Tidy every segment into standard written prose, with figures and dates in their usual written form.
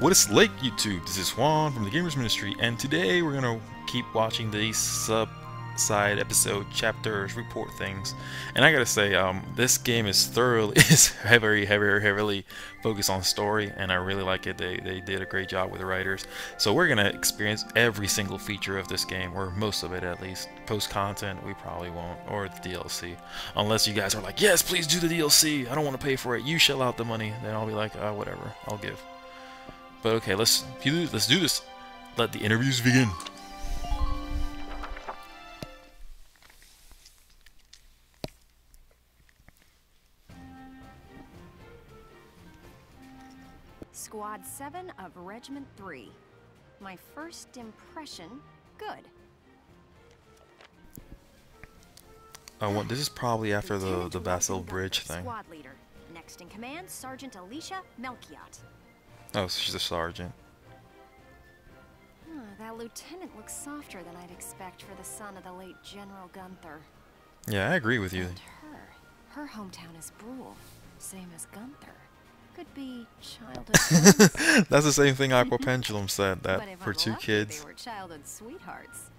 What is Lake YouTube? This is Juan from the Gamers Ministry, and today we're gonna keep watching these side episode chapters report things. And I gotta say, this game is heavily focused on story, and I really like it. They did a great job with the writers. So we're gonna experience every single feature of this game, or most of it at least. Post content we probably won't, or the DLC, unless you guys are like, yes, please do the DLC. I don't want to pay for it. You shell out the money. Then I'll be like, whatever, I'll give. But okay, let's do this. Let the interviews begin. Squad 7 of Regiment 3. My first impression, good. This is probably after the Basil Bridge thing. Squad leader. Next in command, Sergeant Alicia Melchiot. Oh, so she's a sergeant. That lieutenant looks softer than I'd expect for the son of the late General Gunther. Yeah, I agree with you. And her hometown is Brule, same as Gunther. Could be childhood friends. That's the same thing Aqua Pendulum said, that for two kids they were childhood sweethearts.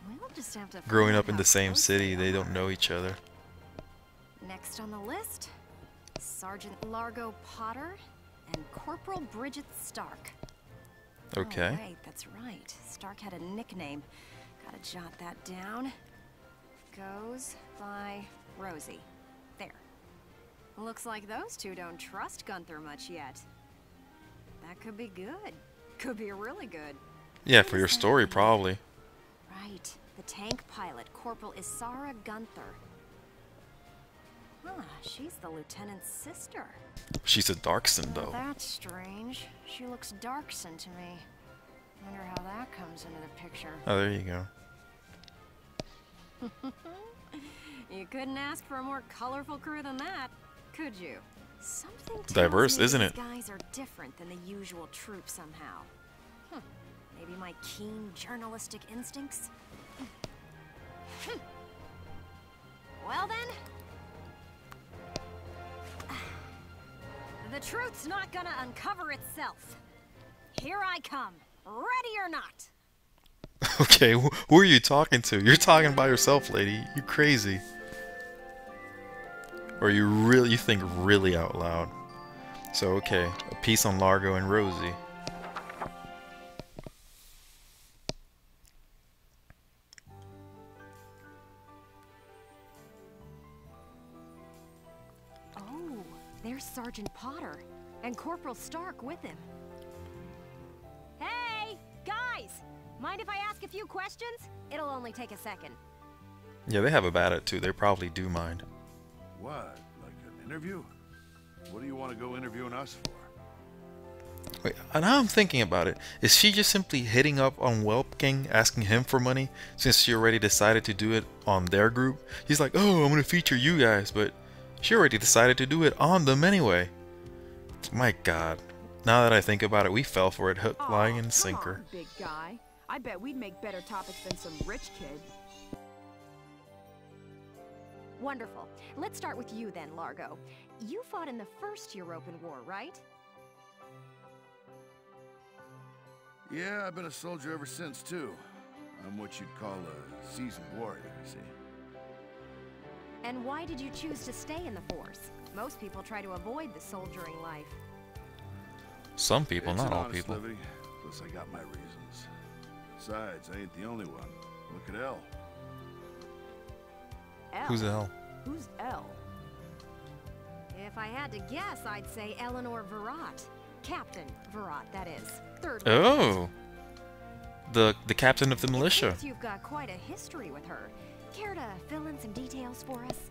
We'll just have to growing up in the same city, they don't know each other. Next on the list, Sergeant Largo Potter and Corporal Bridget Stark. Okay. Oh, right, that's right. Stark had a nickname. Gotta jot that down. Goes by Rosie. There. Looks like those two don't trust Gunther much yet. That could be good. Could be really good. Yeah, for your story, probably. Right. The tank pilot, Corporal Isara Gunther. Huh, she's the lieutenant's sister. She's a Darkson, though. Well, that's strange. She looks Darkson to me. Wonder how that comes into the picture. Oh, there you go. You couldn't ask for a more colorful crew than that, could you? Something diverse, isn't it? These guys are different than the usual troop somehow. Maybe my keen journalistic instincts? Well then, the truth's not gonna uncover itself. Here I come, ready or not. Okay, who are you talking to? You're talking by yourself, lady. You crazy. Or you think really out loud. So okay, a piece on Largo and Rosie. Oh, there's Sergeant Potter and Corporal Stark with him. Hey, guys! Mind if I ask a few questions? It'll only take a second. Yeah, they have a bad attitude. They probably do mind. What? Like an interview? What do you want to go interviewing us for? Wait, now I'm thinking about it. Is she just simply hitting up on Whelp King, asking him for money, since she already decided to do it on their group? He's like, oh, I'm gonna feature you guys, but she already decided to do it on them anyway. My God. Now that I think about it, we fell for it hook, line, and sinker. Come on, big guy. I bet we'd make better topics than some rich kid. Wonderful. Let's start with you then, Largo. You fought in the first European War, right? Yeah, I've been a soldier ever since, too. I'm what you'd call a seasoned warrior, see? And why did you choose to stay in the force? Most people try to avoid the soldiering life. Some people, It's not an all honest people. living, plus I got my reasons. Besides, I ain't the only one. Look at Elle. Elle? Who's the hell? Who's Elle? If I had to guess, I'd say Eleanor Virat. Captain Virat, that is. Third. Oh, the captain of the militia. Seems you've got quite a history with her. Care to fill in some details for us?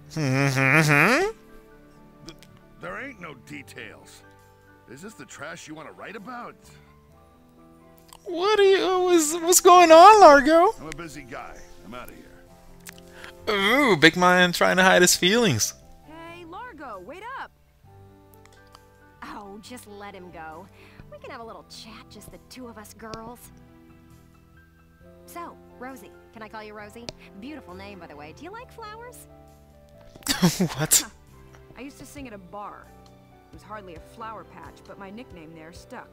There ain't no details. Is this the trash you want to write about? What's going on, Largo? I'm a busy guy. I'm out of here. Ooh, big man trying to hide his feelings. Hey, Largo, wait up. Oh, just let him go. We can have a little chat, just the two of us girls. So, Rosie. Can I call you Rosie? Beautiful name, by the way. Do you like flowers? What? I used to sing at a bar. It was hardly a flower patch, but my nickname there stuck.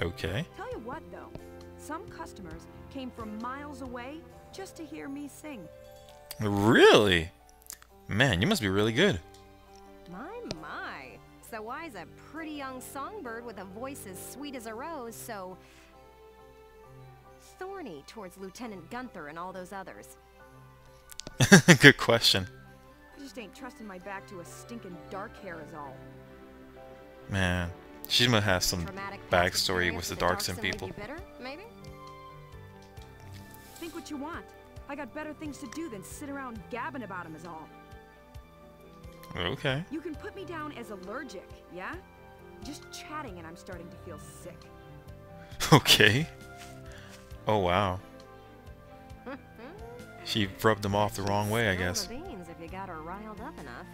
Okay. Tell you what, though. Some customers came from miles away just to hear me sing. Really? Man, you must be really good. My. So why's a pretty young songbird with a voice as sweet as a rose so thorny towards Lieutenant Gunther and all those others? Good question. I just ain't trusting my back to a stinking dark hair is all. Man, she must have some Traumatic past backstory with experience the with Darkson Darkson leave people. you bitter, maybe? Think what you want. I got better things to do than sit around gabbing about him is all. Okay. You can put me down as allergic, yeah? Just chatting and I'm starting to feel sick. Okay. Oh wow. She rubbed them off the wrong way, I guess. Spill the beans if you got her riled up enough.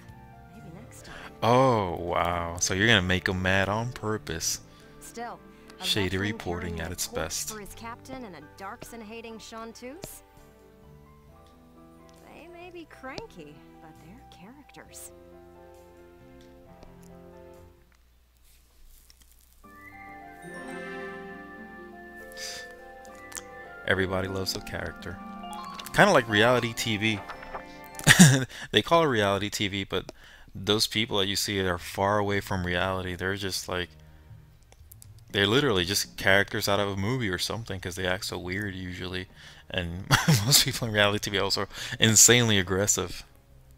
Maybe next time. Oh wow. So you're gonna make them mad on purpose. Still, a Shady veteran reporting carrying at a its torch best. for his captain and a Darkson-hating chanteuse? They may be cranky, but they're characters. Everybody loves a character. Kind of like reality TV. They call it reality TV, but those people that you see are far away from reality. They're just like, they're literally just characters out of a movie or something because they act so weird usually. And most people in reality TV also are insanely aggressive.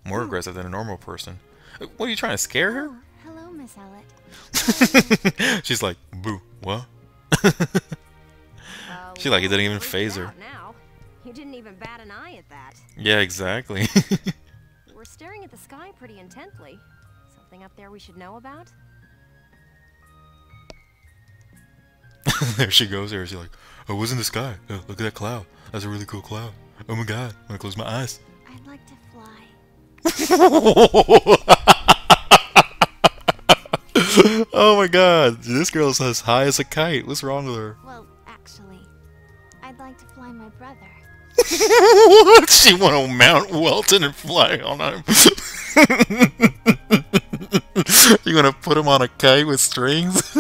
More aggressive than a normal person. What are you trying to scare her? Oh, hello, Ms Ellets. She's like, boo, what? She Well, like, it didn't even freaked phase her. out now. You didn't even bat an eye at that. Yeah, exactly. You were staring at the sky pretty intently. Something up there we should know about? There she goes there. She's like, oh, what's in the sky? Oh, look at that cloud. That's a really cool cloud. Oh my god. I'm gonna close my eyes. I'd like to fly. Oh my god. This girl's as high as a kite. What's wrong with her? Well, actually, I'd like to fly my brother. What? She want to mount Welton and fly on him. You gonna put him on a kite with strings?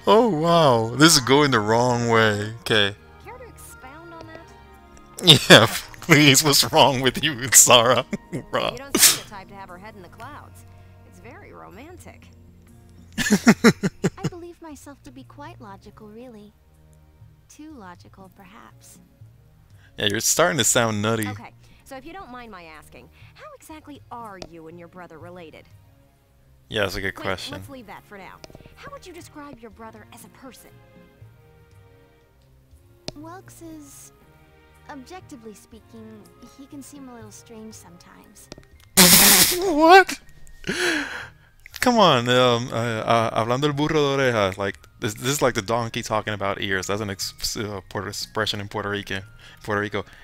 Oh wow. This is going the wrong way. Okay. Care to expound on that? Yeah, please. What's wrong with you, Sarah? You don't seem the type to have her head in the clouds. It's very romantic. I believe myself to be quite logical, really. Too logical, perhaps. Yeah, you're starting to sound nutty. Okay, so if you don't mind my asking, how exactly are you and your brother related? Yeah, that's a good Wait, question. let's leave that for now. How would you describe your brother as a person? Welks is, objectively speaking, he can seem a little strange sometimes. What? Come on, hablando el burro de oreja, like this is like the donkey talking about ears. That's an expression in Puerto Rico.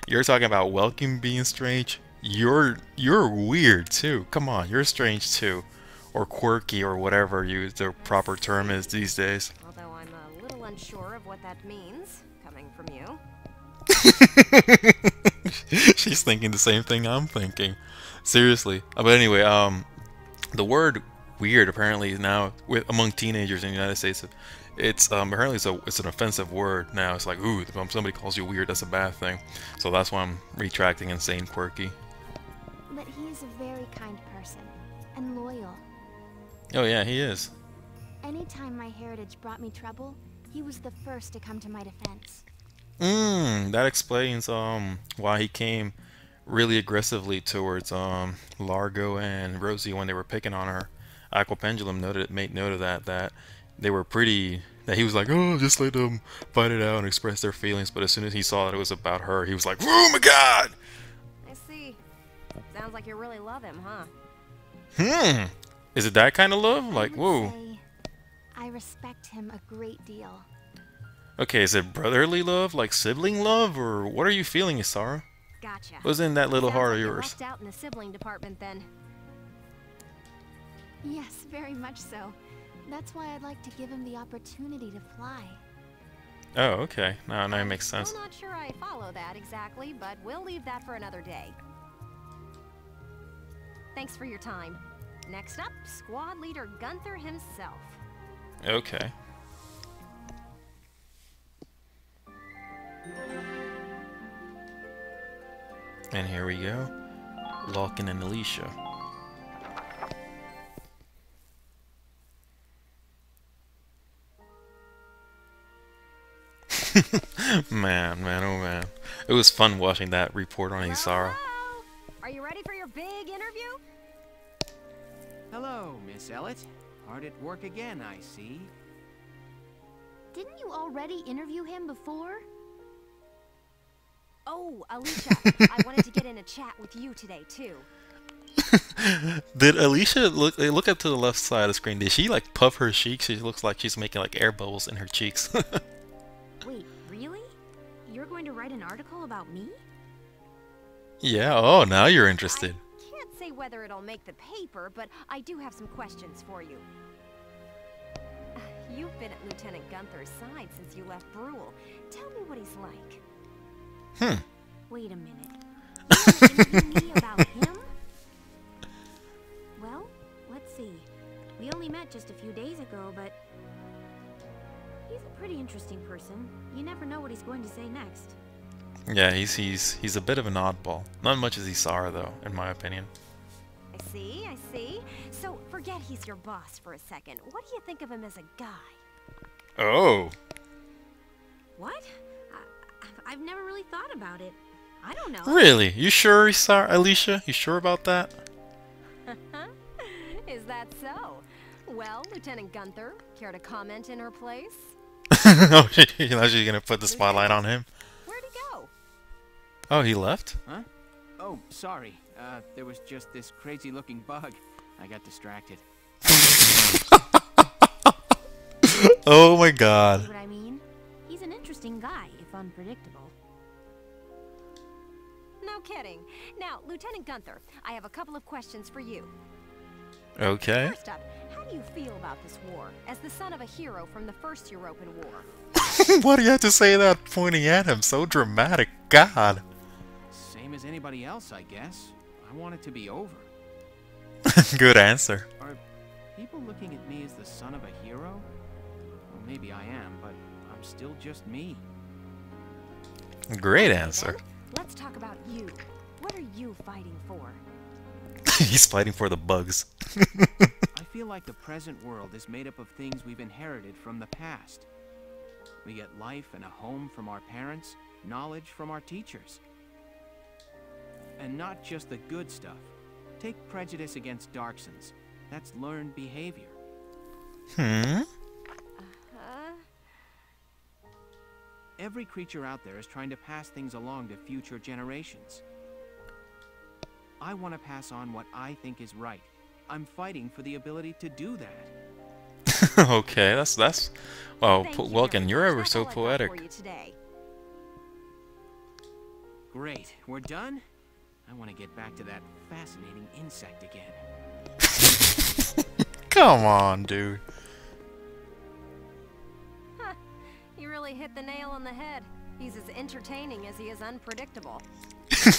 You're talking about Welcome being strange. You're weird too. Come on, you're strange too, or quirky, or whatever the proper term is these days. Although I'm a little unsure of what that means, coming from you. She's thinking the same thing I'm thinking. Seriously. But anyway, the word weird apparently now among teenagers in the United States, it's apparently it's an offensive word now. It's like, ooh, if somebody calls you weird, that's a bad thing. So that's why I'm retracting and saying quirky. But he is a very kind person, and loyal. Oh yeah, he is. Anytime my heritage brought me trouble, he was the first to come to my defense. That explains why he came really aggressively towards Largo and Rosie when they were picking on her. Aqua Pendulum made note of that they were pretty, that he was like, oh, just let them fight it out and express their feelings. But as soon as he saw that it was about her, he was like, oh my god. I see. Sounds like you really love him, huh? Is it that kind of love? I Like, would whoa. say I respect him a great deal. Okay, is it brotherly love, like sibling love, or what are you feeling, Isara? Gotcha. What's in that little Sounds heart like of you yours? lucked out in the sibling department then. Yes, very much so. That's why I'd like to give him the opportunity to fly. Oh, okay. Now it makes sense. Still not sure I follow that exactly, but we'll leave that for another day. Thanks for your time. Next up, squad leader Gunther himself. Okay. And here we go. Lockin and Alicia. Man, oh man. It was fun watching that report on Isara. Hello? Are you ready for your big interview? Hello, Ms Ellets. Hard at work again, I see. Didn't you already interview him before? Oh, Alicia, I wanted to get in a chat with you today, too. Did Alicia look up to the left side of the screen? Did she like puff her cheeks? She looks like she's making like air bubbles in her cheeks. Wait, really? You're going to write an article about me? Yeah, oh, now you're interested. I can't say whether it'll make the paper, but I do have some questions for you. You've been at Lieutenant Gunther's side since you left Brule. Tell me what he's like. Wait a minute. You want to interview me about him? Well, let's see. We only met just a few days ago, but he's a pretty interesting person. You never know what he's going to say next. Yeah, he's a bit of an oddball. Not much as Isara though, in my opinion. I see. So, forget he's your boss for a second. What do you think of him as a guy? Oh. What? I've never really thought about it. I don't know. Really? You sure, Isara, Alicia? You sure about that? Is that so? Well, Lieutenant Gunther, care to comment in her place? Oh, now she's gonna put the spotlight on him. Where'd he go? Oh, he left? Huh? Oh, sorry. There was just this crazy-looking bug. I got distracted. Oh my god. See what I mean? He's an interesting guy, if unpredictable. No kidding. Now, Lieutenant Gunther, I have a couple of questions for you. Okay. First up, how do you feel about this war, as the son of a hero from the First European War? Why do you have to say that pointing at him? So dramatic. God. Same as anybody else, I guess. I want it to be over. Good answer. Are people looking at me as the son of a hero? Well, maybe I am, but I'm still just me. Great answer. Then, let's talk about you. What are you fighting for? He's fighting for the bugs. I feel like the present world is made up of things we've inherited from the past. We get life and a home from our parents, knowledge from our teachers. And not just the good stuff. Take prejudice against Darksons. That's learned behavior. Every creature out there is trying to pass things along to future generations. I want to pass on what I think is right. I'm fighting for the ability to do that. Okay, that's. Oh, Thank you Welkin, very you're much. ever That's so all I got poetic. for you today. Great, we're done? I want to get back to that fascinating insect again. Come on, dude. You really hit the nail on the head. He's as entertaining as he is unpredictable.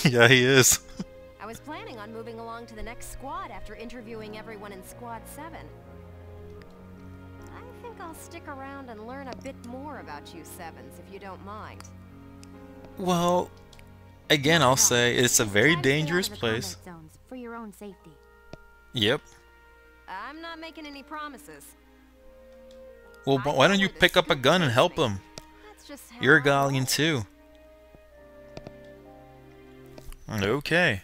Yeah, he is. I was planning on moving along to the next squad after interviewing everyone in Squad 7. I think I'll stick around and learn a bit more about you Sevens, if you don't mind. Well, again, I'll say it's a very Try to stay out dangerous of the place. combat zones for your own safety. Yep. I'm not making any promises. Well, but why don't you pick up a gun and help him? That's just how You're a I roll. galleon too. Okay.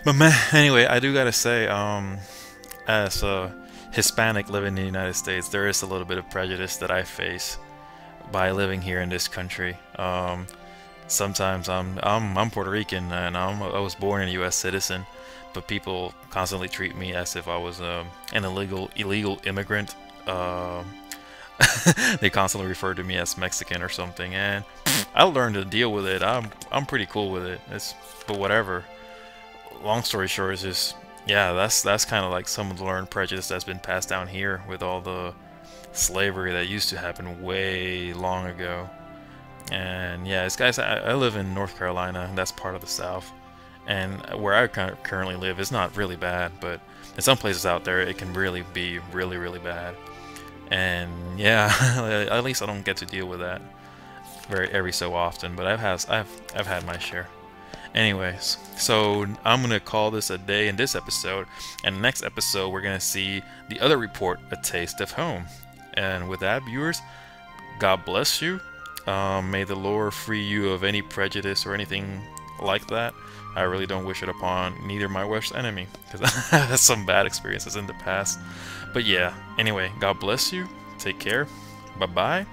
But man, anyway, I do gotta say, as a Hispanic living in the United States, there is a little bit of prejudice that I face by living here in this country. Sometimes I'm Puerto Rican and I was born a U.S. citizen, but people constantly treat me as if I was an illegal immigrant. They constantly refer to me as Mexican or something, and I learned to deal with it. I'm pretty cool with it. But whatever. Long story short is just, yeah, that's kind of like some of the learned prejudice that's been passed down here with all the slavery that used to happen way long ago. And yeah, it's guys, I live in North Carolina, and that's part of the South. And where I currently live is not really bad, but in some places out there it can really be really bad. And yeah, at least I don't get to deal with that. every so often, but I've had my share. Anyways, so I'm gonna call this a day in this episode, and next episode we're gonna see the other report, A Taste of Home. And with that, viewers, God bless you. May the Lord free you of any prejudice or anything like that. I really don't wish it upon neither my worst enemy, because I had some bad experiences in the past. But yeah, anyway, God bless you. Take care. Bye bye.